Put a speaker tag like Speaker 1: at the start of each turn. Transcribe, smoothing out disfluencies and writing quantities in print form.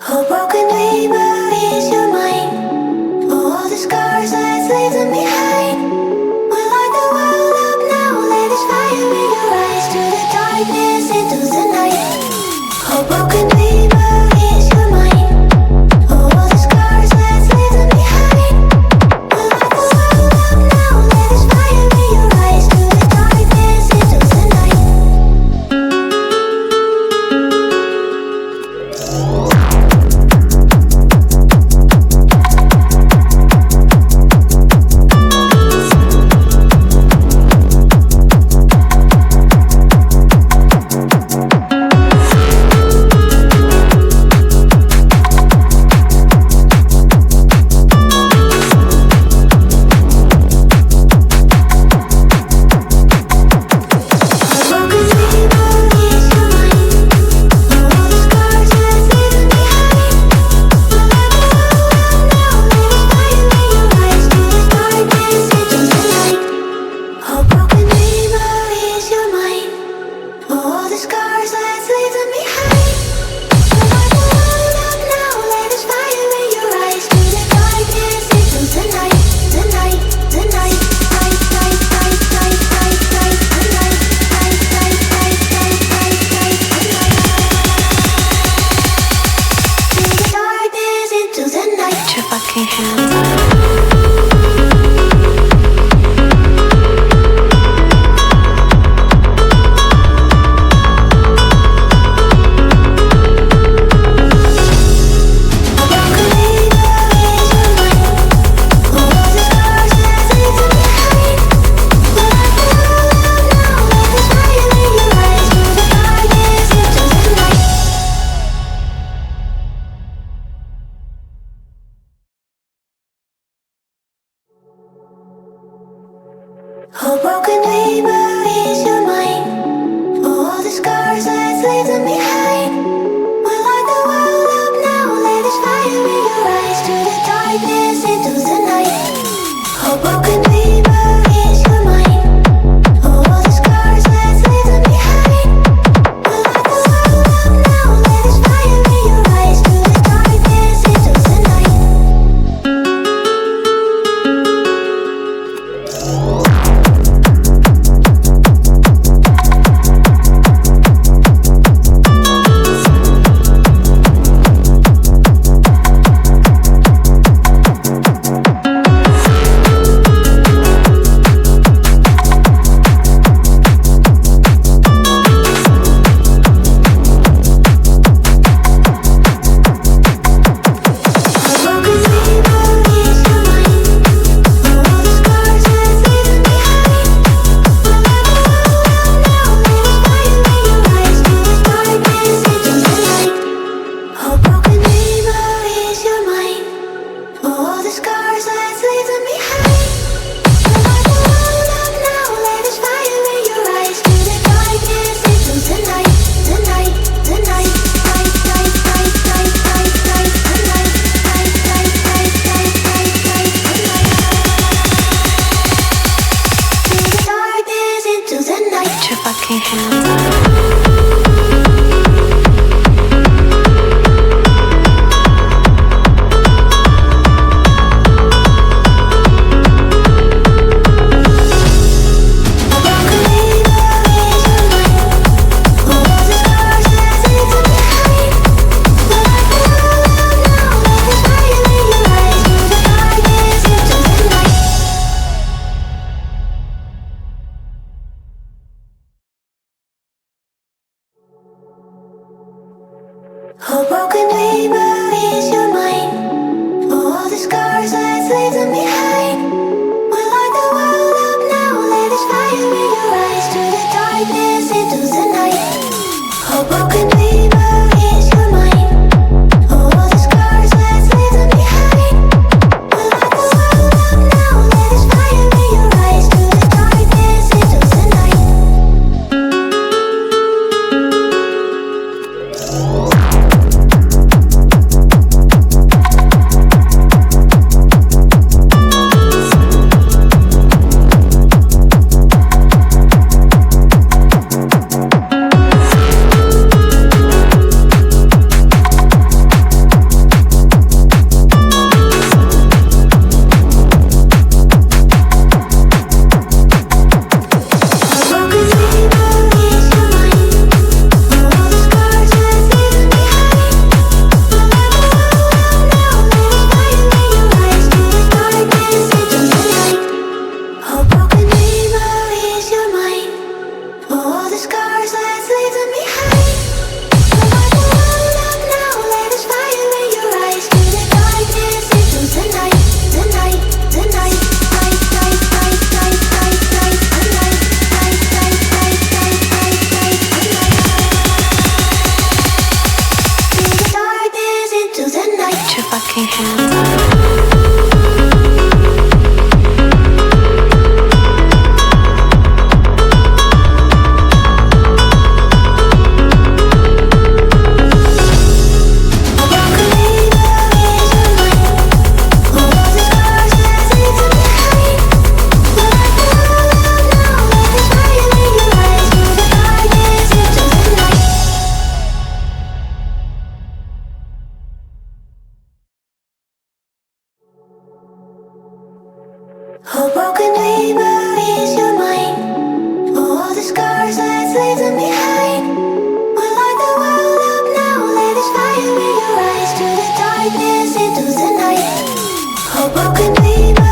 Speaker 1: Oh, broken dreamer, is your mind? Oh, all the scars that leave them behind. We light the world up now, let us fire in your eyes. To the darkness, into the night. Oh, broken dreamer, is your mind? Oh, all the scars that leave them behind. We light the world up now, let us fire in your eyes. To the darkness, into the night. Oh, broken dreamer, is your mind? Oh, all the scars, let's leave them behind. We light the world up now, let us fire in your eyes. To the darkness, into the night. Oh, broken dreamer, is your mind? Oh, all the scars, let's leave them behind. We light the world up now, let us fire in your eyes. To the darkness, into the night. Oh, broken dreamer, is your mind? Oh, all the scars, let's leave them behind. We light the world up now, let us fire in your eyes. To the darkness, into the night. Oh, broken dreamer, is your mind? Oh, all the scars, let's leave them behind. We light the world up now, let us fire in your eyes. To the darkness, into the night. into the night. Oh, broken dream.